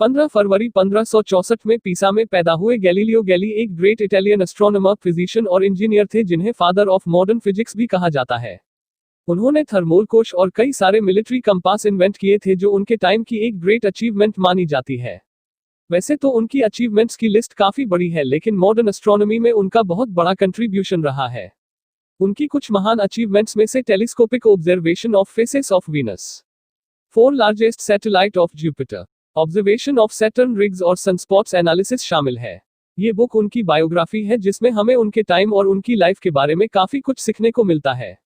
15 फरवरी 1564 में पीसा में पैदा हुए गैलीलियो गैली एक ग्रेट इटालियन एस्ट्रोनॉमर, फिजिशियन और इंजीनियर थे जिन्हें फादर ऑफ मॉडर्न फिजिक्स भी कहा जाता है। उन्होंने थर्मोल कोश और कई सारे मिलिट्री कंपास इन्वेंट किए थे जो उनके टाइम की एक ग्रेट अचीवमेंट मानी जाती है। वैसे तो उनकी अचीवमेंट्स की लिस्ट काफी बड़ी है, लेकिन मॉडर्न एस्ट्रोनॉमी में उनका बहुत बड़ा कंट्रीब्यूशन रहा है। उनकी कुछ महान अचीवमेंट्स में से telescopic observation of faces of Venus, 4 largest satellite of Jupiter, observation of Saturn rigs और सनस्पॉट्स एनालिसिस शामिल है। ये बुक उनकी बायोग्राफी है जिसमें हमें उनके टाइम और उनकी लाइफ के बारे में काफी कुछ सीखने को मिलता है।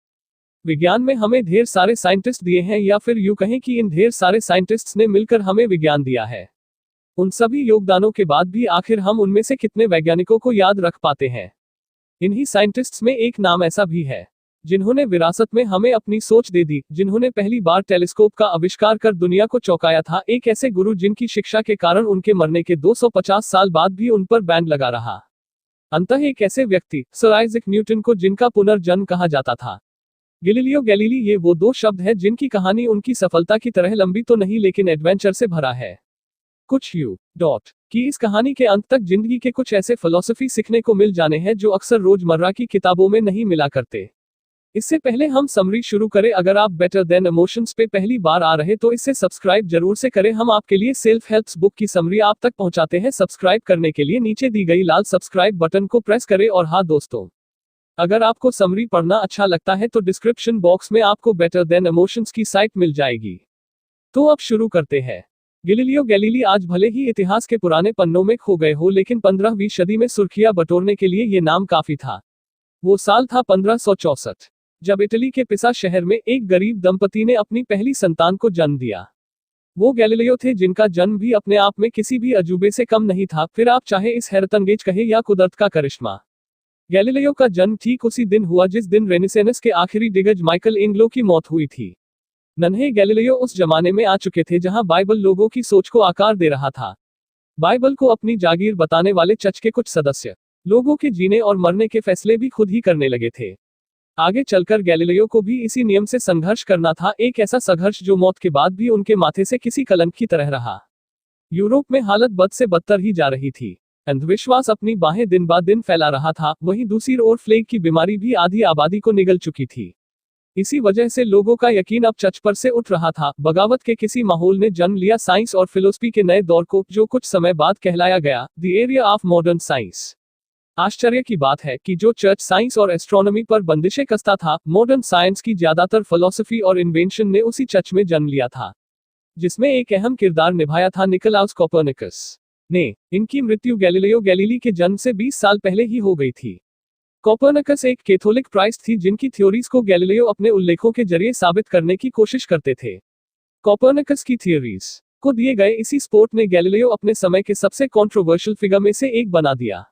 विज्ञान में हमें ढेर सारे साइंटिस्ट दिए हैं, या फिर यूं कहें कि इन ढेर सारे साइंटिस्ट्स ने मिलकर हमें विज्ञान दिया है। उन सभी योगदानों के बाद भी आखिर हम उनमें से कितने वैज्ञानिकों को याद रख पाते हैं। इन्हीं साइंटिस्ट्स में एक नाम ऐसा भी है जिन्होंने विरासत में हमें अपनी सोच दे दी, जिन्होंने पहली बार टेलीस्कोप का आविष्कार कर दुनिया को चौंकाया था। एक ऐसे गुरु जिनकी शिक्षा के कारण उनके मरने के 250 साल बाद भी उन पर बैन लगा रहा। अंततः एक ऐसे व्यक्ति सर आइजैक न्यूटन को जिनका पुनर्जन्म कहा जाता था। गैलीलियो गैलीली, ये वो दो शब्द है जिनकी कहानी उनकी सफलता की तरह लंबी तो नहीं लेकिन एडवेंचर से भरा है। कुछ की इस कहानी के अंत तक जिंदगी के कुछ ऐसे फिलॉसफी सीखने को मिल जाने हैं जो अक्सर रोजमर्रा की किताबों में नहीं मिला करते। इससे पहले हम समरी शुरू करें, अगर आप बेटर देन इमोशंस पे पहली बार आ रहे तो इसे सब्सक्राइब जरूर से करें। हम आपके लिए सेल्फ हेल्प बुक की समरी आप तक पहुंचाते हैं। सब्सक्राइब करने के लिए नीचे दी गई लाल सब्सक्राइब बटन को प्रेस करें। और हाँ दोस्तों, अगर आपको समरी पढ़ना अच्छा लगता है तो डिस्क्रिप्शन बॉक्स में आपको बेटर देन इमोशंस की साइट मिल जाएगी। तो अब शुरू करते हैं। गैलीलियो गैलीली आज भले ही इतिहास के पुराने पन्नों में खो गए हो, लेकिन 15वीं सदी में सुर्खियां बटोरने के लिए ये नाम काफी था। वो साल था 1564, जब इटली के पिसा शहर में एक गरीब दंपति ने अपनी पहली संतान को जन्म दिया। वो गैलीलियो थे जिनका जन्म भी अपने आप में किसी भी अजूबे से कम नहीं था, फिर आप चाहे इस हैरतअंगेज कहे या कुदरत का करिश्मा। गैलीलियो का जन्म ठीक उसी दिन हुआ जिस दिन रेनेसांस के आखिरी दिग्गज माइकल एंजेलो की मौत हुई थी। नन्हे गैलीलियो उस जमाने में आ चुके थे जहां बाइबल लोगों की सोच को आकार दे रहा था। बाइबल को अपनी जागीर बताने वाले चर्च के कुछ सदस्य लोगों के जीने और मरने के फैसले भी खुद ही करने लगे थे। आगे चलकर गैलीलियो को भी इसी नियम से संघर्ष करना था, एक ऐसा संघर्ष जो मौत के बाद भी उनके माथे से किसी कलंक की तरह रहा। यूरोप में हालत बद से बदतर ही जा रही थी। अंधविश्वास अपनी बाहें दिन ब दिन फैला रहा था, वहीं दूसरी ओर प्लेग की बीमारी भी आधी आबादी को निगल चुकी थी। इसी वजह से लोगों का यकीन अब चच पर से उठ रहा था। बगावत के किसी माहौल ने जन्म लिया साइंस और फिलोसफी के नए दौर को, जो कुछ समय बाद कहलाया गया the area of modern science. आश्चर्य की बात है कि जो चर्च साइंस और एस्ट्रोनॉमी पर बंदिशें कसता था, मॉडर्न साइंस की ज्यादातर फिलोसफी और इन्वेंशन ने उसी चर्च में जन्म लिया था, जिसमें एक अहम किरदार निभाया था निकोलाउस कोपर्निकस ने। इनकी मृत्यु गैलीलियो गैलीली के जन्म से 20 साल पहले ही हो गई थी। कोपर्निकस एक कैथोलिक प्राइस्ट थी जिनकी थ्योरीज को गैलीलियो अपने उल्लेखों के जरिए साबित करने की कोशिश करते थे। कोपर्निकस की थ्योरीज को दिए गए इसी सपोर्ट ने गैलीलियो अपने समय के सबसे कंट्रोवर्शियल फिगर में से एक बना दिया।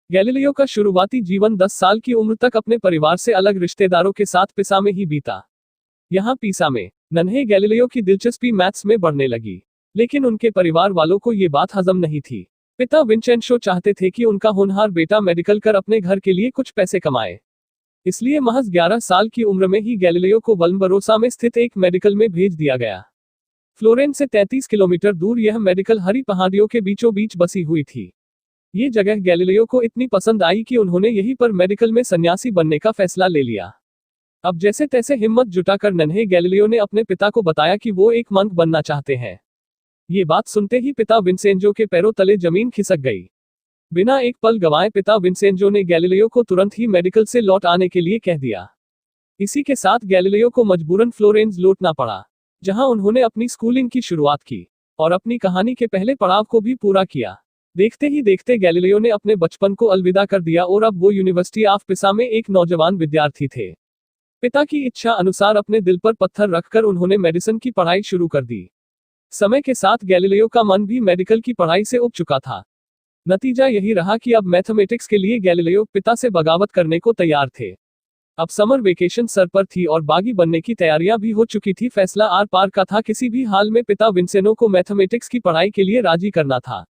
गैलीलियो का शुरुआती जीवन 10 साल की उम्र तक अपने परिवार से अलग रिश्तेदारों के साथ पिसा में ही बीता। यहाँ पिसा में नन्हे गैलीलियो की दिलचस्पी मैथ्स में बढ़ने लगी, लेकिन उनके परिवार वालों को ये बात हजम नहीं थी। पिता विंचेंशो चाहते थे कि उनका होनहार बेटा मेडिकल कर अपने घर के लिए कुछ पैसे कमाए। इसलिए महज 11 साल की उम्र में ही गैलीलियो को वल्मबरोसा में स्थित एक मेडिकल में भेज दिया गया। फ्लोरेंस से 33 किलोमीटर दूर यह मेडिकल हरी पहाड़ियों के बीचों बीच बसी हुई थी। ये जगह गैलीलियो को इतनी पसंद आई कि उन्होंने यहीं पर मेडिकल में सन्यासी बनने का फैसला ले लिया। अब जैसे तैसे हिम्मत जुटाकर नन्हे गैलीलियो ने अपने पिता को बताया कि वो एक मंक बनना चाहते हैं। ये बात सुनते ही पिता विंसेंजो के पैरों तले जमीन खिसक गई। बिना एक पल गंवाए पिता विंसेंजो ने गैलीलियो को तुरंत ही मेडिकल से लौट आने के लिए कह दिया। इसी के साथ गैलीलियो को मजबूरन फ्लोरेंस लौटना पड़ा, जहां उन्होंने अपनी स्कूलिंग की शुरुआत की और अपनी कहानी के पहले पड़ाव को भी पूरा किया। देखते ही देखते गैलीलियो ने अपने बचपन को अलविदा कर दिया और अब वो यूनिवर्सिटी ऑफ पिसा में एक नौजवान विद्यार्थी थे। पिता की इच्छा अनुसार अपने दिल पर पत्थर रखकर उन्होंने मेडिसिन की पढ़ाई शुरू कर दी। समय के साथ गैलीलियो का मन भी मेडिकल की पढ़ाई से उब चुका था। नतीजा यही रहा कि अब मैथमेटिक्स के लिए गैलीलियो पिता से बगावत करने को तैयार थे। अब समर वेकेशन सर पर थी और बागी बनने की तैयारियां भी हो चुकी थी। फैसला आर पार का था, किसी भी हाल में पिता विंसेनो को मैथमेटिक्स की पढ़ाई के लिए राजी करना था।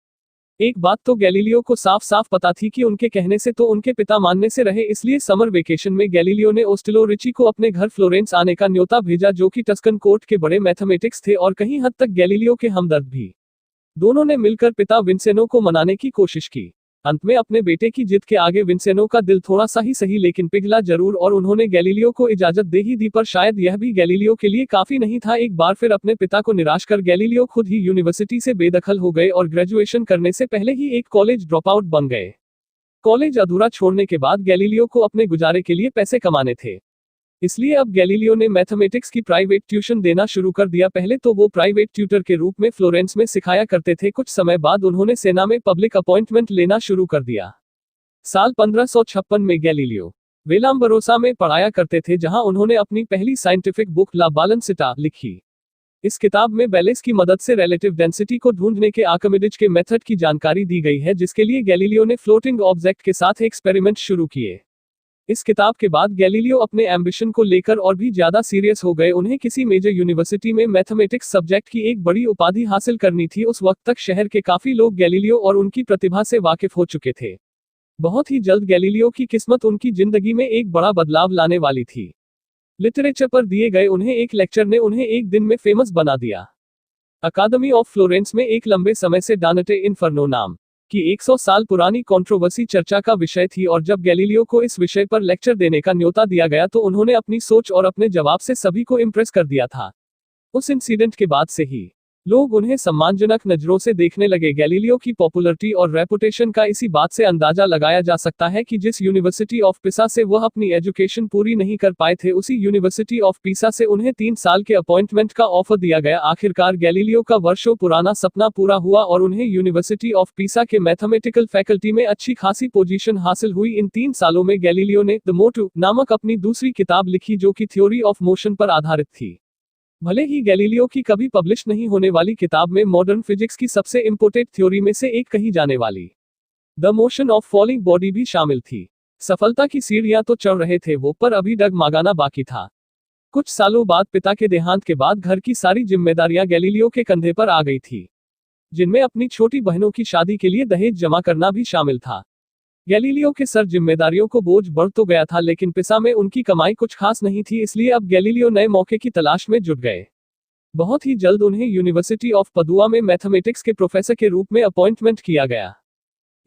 एक बात तो गैलीलियो को साफ साफ पता थी कि उनके कहने से तो उनके पिता मानने से रहे, इसलिए समर वेकेशन में गैलीलियो ने ओस्टिलो रिची को अपने घर फ्लोरेंस आने का न्योता भेजा, जो कि टस्कन कोर्ट के बड़े मैथमेटिक्स थे और कहीं हद तक गैलीलियो के हमदर्द भी। दोनों ने मिलकर पिता विंसेंटो को मनाने की कोशिश की। अंत में अपने बेटे की जिद के आगे विंसेंटो का दिल थोड़ा सा ही सही लेकिन पिघला जरूर और उन्होंने गैलीलियो को इजाजत दे ही दी, पर शायद यह भी गैलीलियो के लिए काफी नहीं था। एक बार फिर अपने पिता को निराश कर गैलीलियो खुद ही यूनिवर्सिटी से बेदखल हो गए और ग्रेजुएशन करने से पहले ही एक कॉलेज ड्रॉपआउट बन गए। कॉलेज अधूरा छोड़ने के बाद गैलीलियो को अपने गुजारे के लिए पैसे कमाने थे, इसलिए अब गैलीलियो ने मैथमेटिक्स की प्राइवेट ट्यूशन देना शुरू कर दिया। पहले तो वो प्राइवेट ट्यूटर के रूप में फ्लोरेंस में सिखाया करते थे, कुछ समय बाद उन्होंने सेना में पब्लिक अपॉइंटमेंट लेना शुरू कर दिया। साल 1556 में गैलीलियो वेलाम्बरोसा में पढ़ाया करते थे, जहां उन्होंने अपनी पहली साइंटिफिक बुक ला बालेंसिटा लिखी। इस किताब में बेलेस की मदद से रिलेटिव डेंसिटी को ढूंढने के आर्किमिडीज के मेथड की जानकारी दी गई है, जिसके लिए गैलीलियो ने फ्लोटिंग ऑब्जेक्ट के साथ एक्सपेरिमेंट शुरू किए। इस किताब के बाद गैलीलियो अपने एम्बिशन को लेकर और भी ज्यादा सीरियस हो गए। उन्हें किसी मेजर यूनिवर्सिटी में मैथमेटिक्स सब्जेक्ट की एक बड़ी उपाधि हासिल करनी थी। उस वक्त तक शहर के काफी लोग गैलीलियो और उनकी प्रतिभा से वाकिफ हो चुके थे। बहुत ही जल्द गैलीलियो की किस्मत उनकी जिंदगी में एक बड़ा बदलाव लाने वाली थी। लिटरेचर पर दिए गए उन्हें एक लेक्चर ने उन्हें एक दिन में फेमस बना दिया। अकादमी ऑफ फ्लोरेंस में एक लंबे समय से डांटे इन्फर्नो नाम की 100 साल पुरानी कंट्रोवर्सी चर्चा का विषय थी, और जब गैलीलियो को इस विषय पर लेक्चर देने का न्योता दिया गया तो उन्होंने अपनी सोच और अपने जवाब से सभी को इम्प्रेस कर दिया था। उस इंसिडेंट के बाद से ही लोग उन्हें सम्मानजनक नजरों से देखने लगे। गैलीलियो की पॉपुलरिटी और रेपुटेशन का इसी बात से अंदाजा लगाया जा सकता है कि जिस यूनिवर्सिटी ऑफ पिसा से वह अपनी एजुकेशन पूरी नहीं कर पाए थे, उसी यूनिवर्सिटी ऑफ पिसा से उन्हें 3 साल के अपॉइंटमेंट का ऑफर दिया गया। आखिरकार गैलीलियो का वर्षों पुराना सपना पूरा हुआ और उन्हें यूनिवर्सिटी ऑफ पिसा के मैथमेटिकल फैकल्टी में अच्छी खासी पोजीशन हासिल हुई। इन 3 सालों में गैलीलियो ने द मोटिव नामक अपनी दूसरी किताब लिखी, जो कि थ्योरी ऑफ मोशन पर आधारित थी। भले ही गैलीलियो की कभी पब्लिश नहीं होने वाली किताब में मॉडर्न फिजिक्स की सबसे इंपोर्टेंट थ्योरी में से एक कही जाने वाली the motion of falling body भी शामिल थी। सफलता की सीढ़ियां तो चढ़ रहे थे वो, पर अभी डगमगाना बाकी था। कुछ सालों बाद पिता के देहांत के बाद घर की सारी जिम्मेदारियां गैलीलियो के कंधे पर आ गई थी, जिनमें अपनी छोटी बहनों की शादी के लिए दहेज जमा करना भी शामिल था। गैलीलियो के सर जिम्मेदारियों को बोझ बढ़ तो गया था, लेकिन पिसा में उनकी कमाई कुछ खास नहीं थी, इसलिए अब गैलीलियो नए मौके की तलाश में जुट गए। बहुत ही जल्द उन्हें यूनिवर्सिटी ऑफ पदुआ में मैथमेटिक्स के प्रोफेसर के रूप में अपॉइंटमेंट किया गया।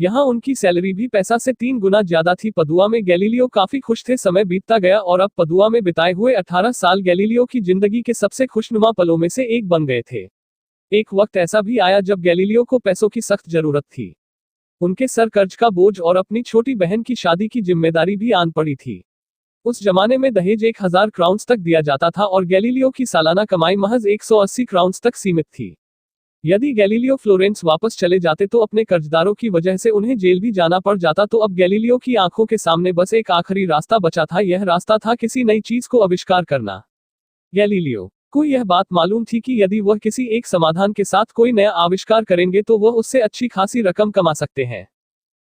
यहाँ उनकी सैलरी भी पैसा से 3 गुना ज्यादा थी। पदुआ में गैलीलियो काफी खुश थे। समय बीतता गया और अब पदुआ में बिताए हुए 18 साल गैलीलियो की जिंदगी के सबसे खुशनुमा पलों में से एक बन गए थे। एक वक्त ऐसा भी आया जब गैलीलियो को पैसों की सख्त जरूरत थी। उनके सर कर्ज का बोझ और अपनी छोटी बहन की शादी की जिम्मेदारी भी आन पड़ी थी। उस जमाने में दहेज 1000 क्राउन्स तक दिया जाता था और गैलीलियो की सालाना कमाई महज 180 क्राउन्स तक सीमित थी। यदि गैलीलियो फ्लोरेंस वापस चले जाते तो अपने कर्जदारों की वजह से उन्हें जेल भी जाना पड़ जाता। तो अब गैलीलियो की आंखों के सामने बस एक आखिरी रास्ता बचा था। यह रास्ता था किसी नई चीज को आविष्कार करना। गैलीलियो को यह बात मालूम थी कि यदि वह किसी एक समाधान के साथ कोई नया आविष्कार करेंगे तो वह उससे अच्छी खासी रकम कमा सकते हैं।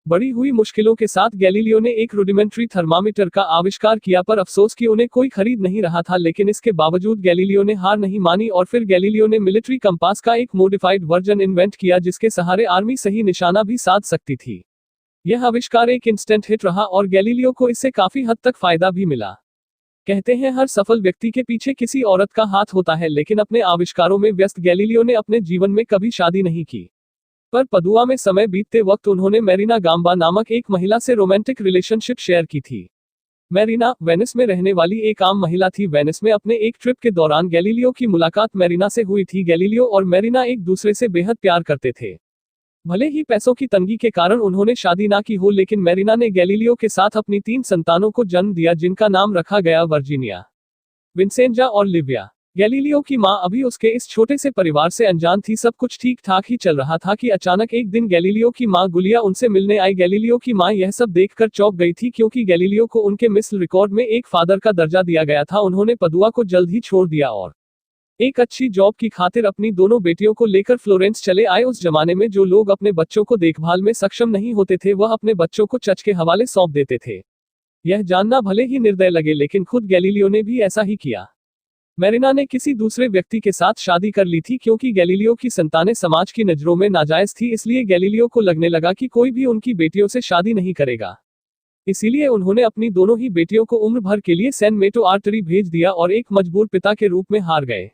बढ़ी हुई मुश्किलों के साथ गैलीलियो ने एक रुडिमेंट्री थर्मामीटर का आविष्कार किया, पर अफसोस कि उन्हें कोई खरीद नहीं रहा था। लेकिन इसके बावजूद गैलीलियो ने हार नहीं मानी और फिर गैलीलियो ने मिलिट्री कंपास का एक मॉडिफाइड वर्जन इन्वेंट किया, जिसके सहारे आर्मी सही निशाना भी साध सकती थी। यह आविष्कार एक इंस्टेंट हिट रहा और गैलीलियो को इससे काफी हद तक फायदा भी मिला। कहते हैं हर सफल व्यक्ति के पीछे किसी औरत का हाथ होता है, लेकिन अपने आविष्कारों में व्यस्त गैलीलियो ने अपने जीवन में कभी शादी नहीं की। पर पदुआ में समय बीतते वक्त उन्होंने मैरिना गाम्बा नामक एक महिला से रोमांटिक रिलेशनशिप शेयर की थी। मैरिना वेनिस में रहने वाली एक आम महिला थी। वेनिस में अपने एक ट्रिप के दौरान गैलीलियो की मुलाकात मैरिना से हुई थी। गैलीलियो और मैरिना एक दूसरे से बेहद प्यार करते थे। भले ही पैसों की तंगी के कारण उन्होंने शादी ना की हो, लेकिन मैरिना ने गैलीलियो के साथ अपनी 3 संतानों को जन्म दिया, जिनका नाम रखा गया वर्जीनिया, विंसेंजा और लिविया। गैलीलियो की मां अभी उसके इस छोटे से परिवार से अनजान थी। सब कुछ ठीक ठाक ही चल रहा था कि अचानक एक दिन गैलीलियो की मां गुलिया उनसे मिलने आई। गैलीलियो की मां यह सब देखकर चौंक गई थी, क्योंकि गैलीलियो को उनके मिस्र रिकॉर्ड में एक फादर का दर्जा दिया गया था। उन्होंने पदुआ को जल्द ही छोड़ दिया और एक अच्छी जॉब की खातिर अपनी दोनों बेटियों को लेकर फ्लोरेंस चले आए। उस जमाने में जो लोग अपने बच्चों को देखभाल में सक्षम नहीं होते थे, वह अपने बच्चों को चर्च के हवाले सौंप देते थे। यह जानना भले ही निर्दय लगे, लेकिन खुद गैलीलियो ने भी ऐसा ही किया। मैरिना ने किसी दूसरे व्यक्ति के साथ शादी कर ली थी, क्योंकि गैलीलियो की संतानें समाज की नजरों में नाजायज थी। इसलिए गैलीलियो को लगने लगा कि कोई भी उनकी बेटियों से शादी नहीं करेगा। इसीलिए उन्होंने अपनी दोनों ही बेटियों को उम्र भर के लिए सैन मेटो आर्टरी भेज दिया और एक मजबूर पिता के रूप में हार गए।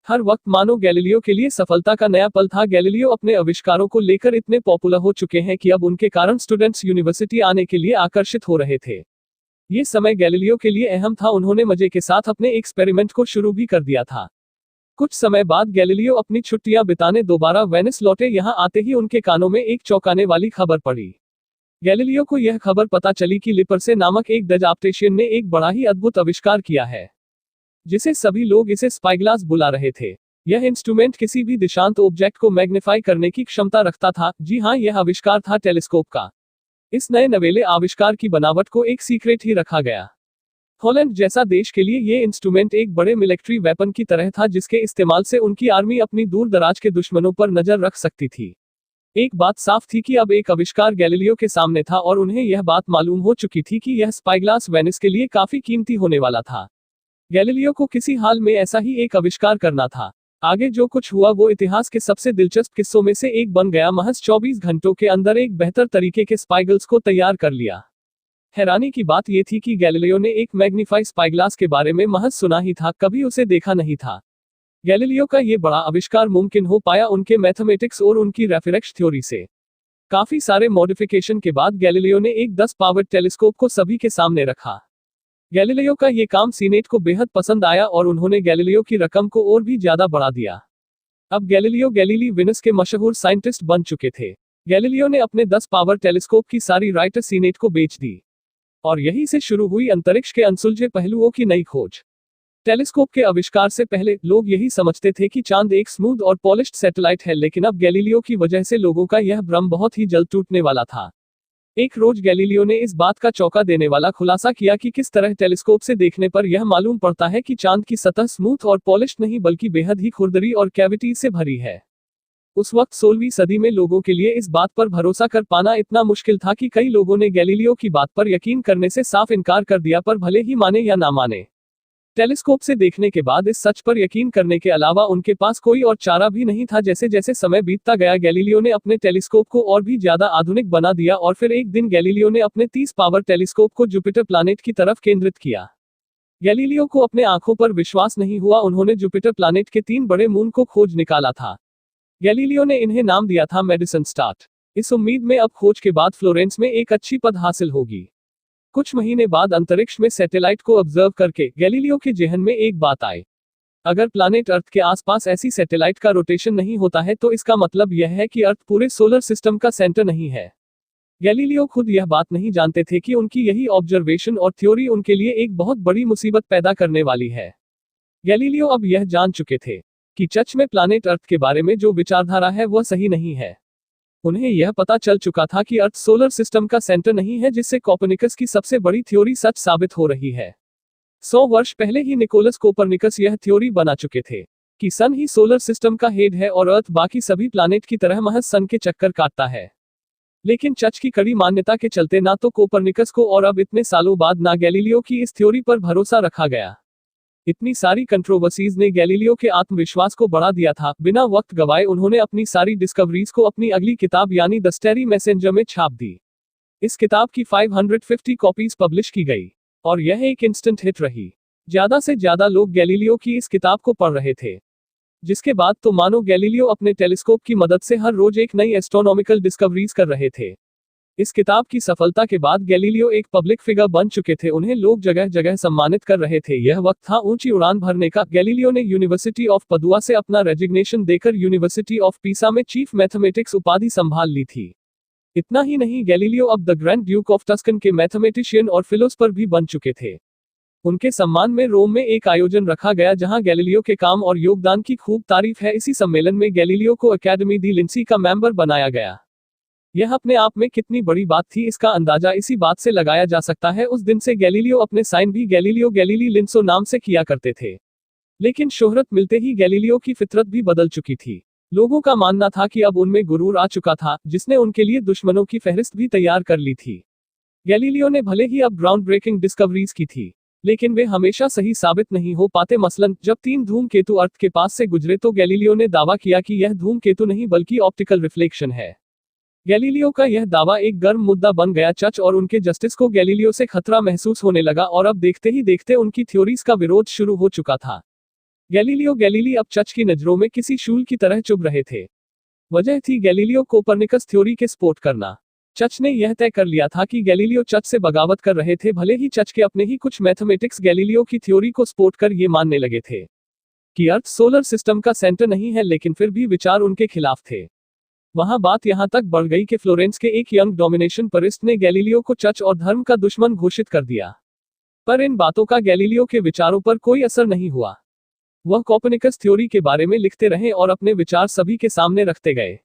हर वक्त मानो गैलीलियो के लिए सफलता का नया पल था। गैलीलियो अपने आविष्कारों को लेकर इतने पॉपुलर हो चुके हैं कि अब उनके कारण स्टूडेंट्स यूनिवर्सिटी आने के लिए आकर्षित हो रहे थे। ये समय गैलीलियो के लिए अहम था। उन्होंने मजे के साथ अपने एक्सपेरिमेंट को शुरू भी कर दिया था। कुछ समय बाद गैलीलियो अपनी छुट्टियां बिताने दोबारा वेनिस लौटे। यहां आते ही उनके कानों में एक चौंकाने वाली खबर पड़ी। गैलीलियो को यह खबर पता चली कि लिपर्से नामक एक डच ऑप्टिशियन ने एक बड़ा ही अद्भुत आविष्कार किया है, जिसे सभी लोग इसे स्पाईग्लास बुला रहे थे। यह इंस्ट्रूमेंट किसी भी दिशांत ऑब्जेक्ट को मैग्नीफाई करने की क्षमता रखता था। जी हां, यह आविष्कार था टेलीस्कोप का। इस नए नवेले आविष्कार की बनावट को एक सीक्रेट ही रखा गया। हॉलैंड जैसा देश के लिए ये इंस्ट्रूमेंट एक बड़े मिलिट्री वेपन की तरह था, जिसके इस्तेमाल से उनकी आर्मी अपनी दूर दराज के दुश्मनों पर नजर रख सकती थी। एक बात साफ थी कि अब एक आविष्कार गैलीलियो के सामने था और उन्हें यह बात मालूम हो चुकी थी कि यह स्पाईग्लास वेनिस के लिए काफी कीमती होने वाला था। गैलीलियो को किसी हाल में ऐसा ही एक आविष्कार करना था। आगे जो कुछ हुआ वो इतिहास के सबसे दिलचस्प किस्सों में से एक बन गया। महज 24 घंटों के अंदर एक बेहतर तरीके के स्पाईगल्स को तैयार कर लिया। हैरानी की बात यह थी कि गैलीलियो ने एक मैग्नीफाई स्पाईग्लास के बारे में महज सुना ही था, कभी उसे देखा नहीं था। गैलीलियो का ये बड़ा आविष्कार मुमकिन हो पाया उनके मैथमेटिक्स और उनकी रेफरेक्स थ्योरी से। काफी सारे मॉडिफिकेशन के बाद गैलीलियो ने एक 10 पावर्ड टेलीस्कोप को सभी के सामने रखा। गैलीलियो का ये काम सीनेट को बेहद पसंद आया और उन्होंने गैलीलियो की रकम को और भी ज्यादा बढ़ा दिया। अब गैलीलियो गैलीली वेनिस के मशहूर साइंटिस्ट बन चुके थे। गैलीलियो ने अपने 10 पावर टेलीस्कोप की सारी राइट सीनेट को बेच दी और यहीं से शुरू हुई अंतरिक्ष के अनसुलझे पहलुओं की नई खोज। टेलीस्कोप के आविष्कार से पहले लोग यही समझते थे कि चांद एक स्मूथ और पॉलिश्ड सैटेलाइट है, लेकिन अब गैलीलियो की वजह से लोगों का यह भ्रम बहुत ही जल्द टूटने वाला था। एक रोज गैलीलियो ने इस बात का चौंका देने वाला खुलासा किया कि किस तरह टेलीस्कोप से देखने पर यह मालूम पड़ता है कि चांद की सतह स्मूथ और पॉलिश्ड नहीं बल्कि बेहद ही खुरदरी और कैविटीज से भरी है। उस वक्त 16वीं सदी में लोगों के लिए इस बात पर भरोसा कर पाना इतना मुश्किल था कि कई लोगों ने गैलीलियो की बात पर यकीन करने से साफ इनकार कर दिया, पर भले ही माने या ना माने। टेलीस्कोप से देखने के बाद इस सच पर यकीन करने के अलावा उनके पास कोई और चारा भी नहीं था। जैसे जैसे समय बीतता गया गैलीलियो ने अपने टेलीस्कोप को और भी ज्यादा आधुनिक बना दिया और फिर एक दिन गैलीलियो ने अपने 30 पावर टेलीस्कोप को जुपिटर प्लैनेट की तरफ केंद्रित किया। गैलीलियो को अपने आंखों पर विश्वास नहीं हुआ। उन्होंने जुपिटर प्लैनेट के 3 बड़े मून को खोज निकाला था। गैलीलियो ने इन्हें नाम दिया था मेडिसन स्टार, इस उम्मीद में अब खोज के बाद फ्लोरेंस में एक अच्छी पद हासिल होगी। कुछ महीने बाद अंतरिक्ष में सैटेलाइट को ऑब्जर्व करके गैलीलियो के जेहन में एक बात आई। अगर प्लैनेट अर्थ के आसपास ऐसी सैटेलाइट का रोटेशन नहीं होता है तो इसका मतलब यह है कि अर्थ पूरे सोलर सिस्टम का सेंटर नहीं है। गैलीलियो खुद यह बात नहीं जानते थे कि उनकी यही ऑब्जर्वेशन और थ्योरी उनके लिए एक बहुत बड़ी मुसीबत पैदा करने वाली है। गैलीलियो अब यह जान चुके थे कि सच में प्लैनेट अर्थ के बारे में जो विचारधारा है वह सही नहीं है। उन्हें यह पता चल चुका था कि अर्थ सोलर सिस्टम का सेंटर नहीं है, जिससे कोपर्निकस की सबसे बड़ी थ्योरी सच साबित हो रही है। 100 वर्ष पहले ही निकोलस कोपर्निकस यह थ्योरी बना चुके थे कि सन ही सोलर सिस्टम का हेड है और अर्थ बाकी सभी प्लैनेट की तरह महज सन के चक्कर काटता है। लेकिन चर्च की कड़ी मान्यता के चलते ना तो कोपर्निकस को और अब इतने सालों बाद ना गैलीलियो की इस थ्योरी पर भरोसा रखा गया। इतनी सारी कंट्रोवर्सीज ने गैलीलियो के आत्मविश्वास को बढ़ा दिया था। बिना वक्त गवाए उन्होंने अपनी सारी डिस्कवरीज को अपनी अगली किताब यानी द स्टेरी मैसेंजर में छाप दी। इस किताब की 550 कॉपीज पब्लिश की गई और यह एक इंस्टेंट हिट रही। ज्यादा से ज्यादा लोग गैलीलियो की इस किताब को पढ़ रहे थे, जिसके बाद तो मानो गैलीलियो अपने टेलीस्कोप की मदद से हर रोज एक नई एस्ट्रोनॉमिकल डिस्कवरीज कर रहे थे। इस किताब की सफलता के बाद गैलीलियो एक पब्लिक फिगर बन चुके थे। उन्हें लोग जगह जगह सम्मानित कर रहे थे। यह वक्त था ऊंची उड़ान भरने का। गैलीलियो ने यूनिवर्सिटी ऑफ पदुआ से अपना रेजिग्नेशन देकर यूनिवर्सिटी ऑफ पीसा में चीफ मैथमेटिक्स उपाधि संभाल ली थी। इतना ही नहीं, गैलीलियो अब the grand Duke of Tuscan के मैथमेटिशियन और फिलोसफर भी बन चुके थे। उनके सम्मान में रोम में एक आयोजन रखा गया जहां गैलीलियो के काम और योगदान की खूब तारीफ है। इसी सम्मेलन में गैलीलियो को अकेडमी दी लिंसी का मेंबर बनाया गया। यह अपने आप में कितनी बड़ी बात थी, इसका अंदाजा इसी बात से लगाया जा सकता है। उस दिन से गैलीलियो अपने साइन भी गैलीलियो गैलीली लिंसो नाम से किया करते थे। लेकिन शोहरत मिलते ही गैलीलियो की फितरत भी बदल चुकी थी। लोगों का मानना था कि अब उनमें गुरूर आ चुका था, जिसने उनके लिए दुश्मनों की फहरिस्त भी तैयार कर ली थी। गैलीलियो ने भले ही अब ग्राउंड ब्रेकिंग डिस्कवरीज की थी, लेकिन वे हमेशा सही साबित नहीं हो पाते। मसलन जब 3 धूमकेतु अर्थ के पास से गुजरे तो गैलीलियो ने दावा किया कि यह धूमकेतु नहीं बल्कि ऑप्टिकल रिफ्लेक्शन है। गैलीलियो का यह दावा एक गर्म मुद्दा बन गया। चर्च और उनके जस्टिस को गैलीलियो से खतरा महसूस होने लगा और अब देखते ही देखते उनकी थ्योरीज का विरोध शुरू हो चुका था। गैलीलियो गैलीली अब चर्च की नजरों में किसी शूल की तरह चुभ रहे थे। वजह थी गैलीलियो कोपरनिकस थ्योरी के सपोर्ट करना। चर्च ने यह तय कर लिया था कि गैलीलियो चर्च से बगावत कर रहे थे, भले ही चर्च के अपने ही कुछ मैथमेटिक्स गैलीलियो की थ्योरी को सपोर्ट कर ये मानने लगे थे कि अर्थ सोलर सिस्टम का सेंटर नहीं है, लेकिन फिर भी विचार उनके खिलाफ थे। वहां बात यहां तक बढ़ गई कि फ्लोरेंस के एक यंग डोमिनेशन परिस्ट ने गैलीलियो को चर्च और धर्म का दुश्मन घोषित कर दिया। पर इन बातों का गैलीलियो के विचारों पर कोई असर नहीं हुआ। वह कोपरनिकस थ्योरी के बारे में लिखते रहे और अपने विचार सभी के सामने रखते गए।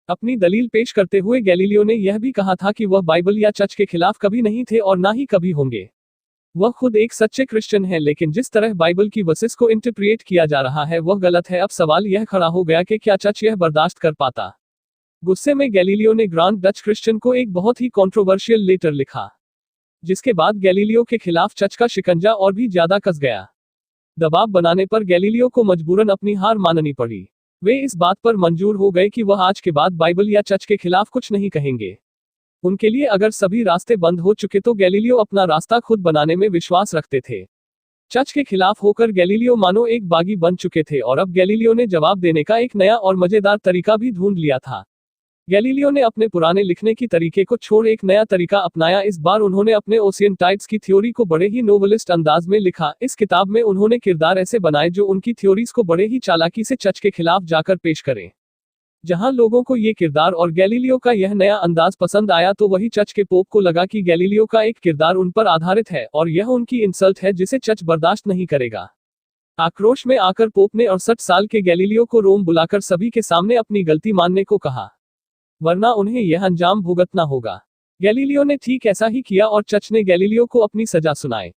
अपनी दलील पेश करते हुए गैलीलियो ने यह भी कहा था कि वह बाइबल या चर्च के खिलाफ कभी नहीं थे और ना ही कभी होंगे। वह खुद एक सच्चे क्रिश्चियन है, लेकिन जिस तरह बाइबल की वर्सेस को इंटरप्रिएट किया जा रहा है वह गलत है। अब सवाल यह खड़ा हो गया कि क्या चर्च यह बर्दाश्त कर पाता। गुस्से में गैलीलियो ने ग्रांड डच क्रिश्चियन को एक बहुत ही कंट्रोवर्शियल लेटर लिखा, जिसके बाद गैलीलियो के खिलाफ चर्च का शिकंजा और भी ज्यादा कस गया। दबाव बनाने पर गैलीलियो को मजबूरन अपनी हार माननी पड़ी। वे इस बात पर मंजूर हो गए कि वह आज के बाद बाइबल या चर्च के खिलाफ कुछ नहीं कहेंगे। उनके लिए अगर सभी रास्ते बंद हो चुके तो गैलीलियो अपना रास्ता खुद बनाने में विश्वास रखते थे। चर्च के खिलाफ होकर गैलीलियो मानो एक बागी बन चुके थे और अब गैलीलियो ने जवाब देने का एक नया और मजेदार तरीका भी ढूंढ लिया था। गैलीलियो ने अपने पुराने लिखने की तरीके को छोड़ एक नया तरीका अपनाया। इस बार उन्होंने अपने ओशियन टाइड्स की थ्योरी को बड़े ही नोवेलिस्ट अंदाज में लिखा। इस किताब में उन्होंने किरदार ऐसे बनाए जो उनकी थ्योरीज को बड़े ही चालाकी से चर्च के खिलाफ जाकर पेश करें। जहां लोगों को ये किरदार और गैलीलियो का यह नया अंदाज पसंद आया तो वही चर्च के पोप को लगा कि गैलीलियो का एक किरदार उन पर आधारित है और यह उनकी इंसल्ट है जिसे चर्च बर्दाश्त नहीं करेगा। आक्रोश में आकर पोप ने 68 साल के गैलीलियो को रोम बुलाकर सभी के सामने अपनी गलती मानने को कहा, वरना उन्हें यह अंजाम भुगतना होगा। गैलीलियो ने ठीक ऐसा ही किया और चर्च ने गैलीलियो को अपनी सजा सुनाई।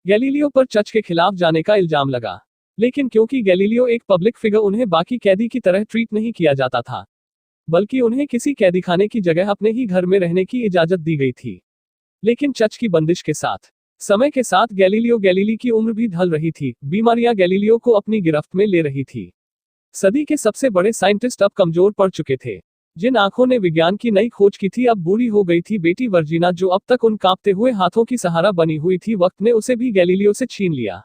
गैलीलियो पर चर्च के खिलाफ जाने का इल्जाम लगा, लेकिन क्योंकि गैलीलियो एक पब्लिक फिगर उन्हें बाकी कैदी की तरह ट्रीट नहीं किया जाता था, बल्कि उन्हें किसी कैदीखाने की जगह अपने ही घर में रहने की इजाजत दी गई थी। लेकिन चर्च की बंदिश के साथ समय के साथ गैलीलियो गैलीली की उम्र भी ढल रही थी। बीमारियां गैलीलियो को अपनी गिरफ्त में ले रही थी। सदी के सबसे बड़े साइंटिस्ट अब कमजोर पड़ चुके थे। जिन आंखों ने विज्ञान की नई खोज की थी अब बूढ़ी हो गई थी। बेटी वर्जीना जो अब तक उन कांपते हुए हाथों की सहारा बनी हुई थी, वक्त ने उसे भी गैलीलियो से छीन लिया।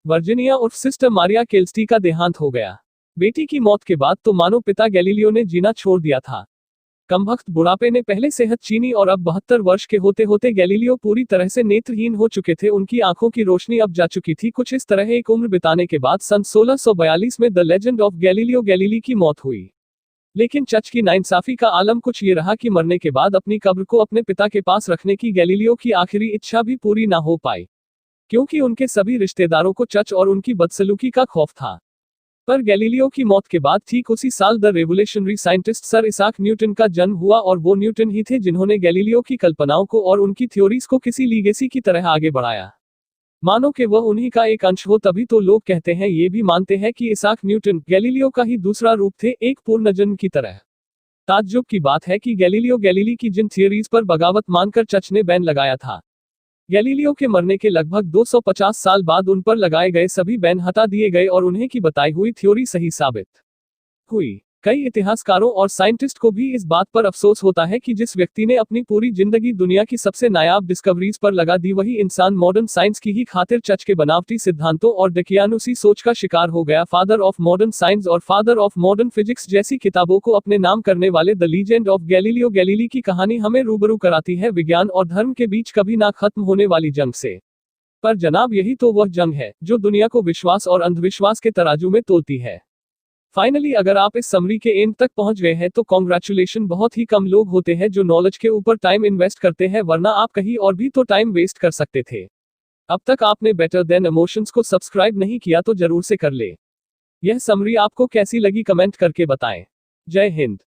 वर्जीनिया उर्फ सिस्टर मारिया केल्स्टी का देहांत हो गया। बेटी की मौत के बाद तो मानो पिता गैलीलियो ने जीना छोड़ दिया था। कमबख्त बुढ़ापे ने पहले सेहत छीनी और अब 72 वर्ष के होते होते गैलीलियो पूरी तरह से नेत्रहीन हो चुके थे। उनकी आंखों की रोशनी अब जा चुकी थी। कुछ इस तरह एक उम्र बिताने के बाद सन 1642 में the legend of Galileo Galilei की मौत हुई। लेकिन चर्च की नाइंसाफी का आलम कुछ ये रहा कि मरने के बाद अपनी कब्र को अपने पिता के पास रखने की गैलीलियो की आखिरी इच्छा भी पूरी ना हो पाई, क्योंकि उनके सभी रिश्तेदारों को चर्च और उनकी बदसलूकी का खौफ था। पर गैलीलियो की मौत के बाद ठीक उसी साल the revolutionary scientist sir Isaac Newton का जन्म हुआ और वो न्यूटन ही थे जिन्होंने गैलीलियो की कल्पनाओं को और उनकी थ्योरीज को किसी लीगेसी की तरह आगे बढ़ाया। मानो कि वह उन्हीं का एक अंश हो, तभी तो लोग कहते हैं, ये भी मानते हैं कि इसाक न्यूटन गैलीलियो का ही दूसरा रूप थे, एक पूर्णजन्म की तरह। ताज्जुब की बात है कि गैलीलियो गैलीली की जिन थियरीज पर बगावत मानकर चर्च ने बैन लगाया था, गैलीलियो के मरने के लगभग 250 साल बाद उन पर लगाए गए सभी बैन हटा दिए गए और उन्हें की बताई हुई थ्योरी सही साबित हुई। कई इतिहासकारों और साइंटिस्ट को भी इस बात पर अफसोस होता है कि जिस व्यक्ति ने अपनी पूरी जिंदगी दुनिया की सबसे नायाब डिस्कवरीज पर लगा दी, वही इंसान मॉडर्न साइंस की ही खातिर चर्च के बनावटी सिद्धांतों और दकियानुसी सोच का शिकार हो गया। फादर ऑफ मॉडर्न साइंस और फादर ऑफ मॉडर्न फिजिक्स जैसी किताबों को अपने नाम करने वाले the legend of Galileo Galilei की कहानी हमें रूबरू कराती है विज्ञान और धर्म के बीच कभी ना खत्म होने वाली जंग से। पर जनाब, यही तो वह जंग है जो दुनिया को विश्वास और अंधविश्वास के तराजू में तोलती है। फाइनली, अगर आप इस समरी के एंड तक पहुंच गए हैं तो कॉन्ग्रेचुलेशन। बहुत ही कम लोग होते हैं जो नॉलेज के ऊपर टाइम इन्वेस्ट करते हैं, वरना आप कहीं और भी तो टाइम वेस्ट कर सकते थे। अब तक आपने बेटर देन इमोशंस को सब्सक्राइब नहीं किया तो जरूर से कर ले। यह समरी आपको कैसी लगी कमेंट करके बताएं। जय हिंद।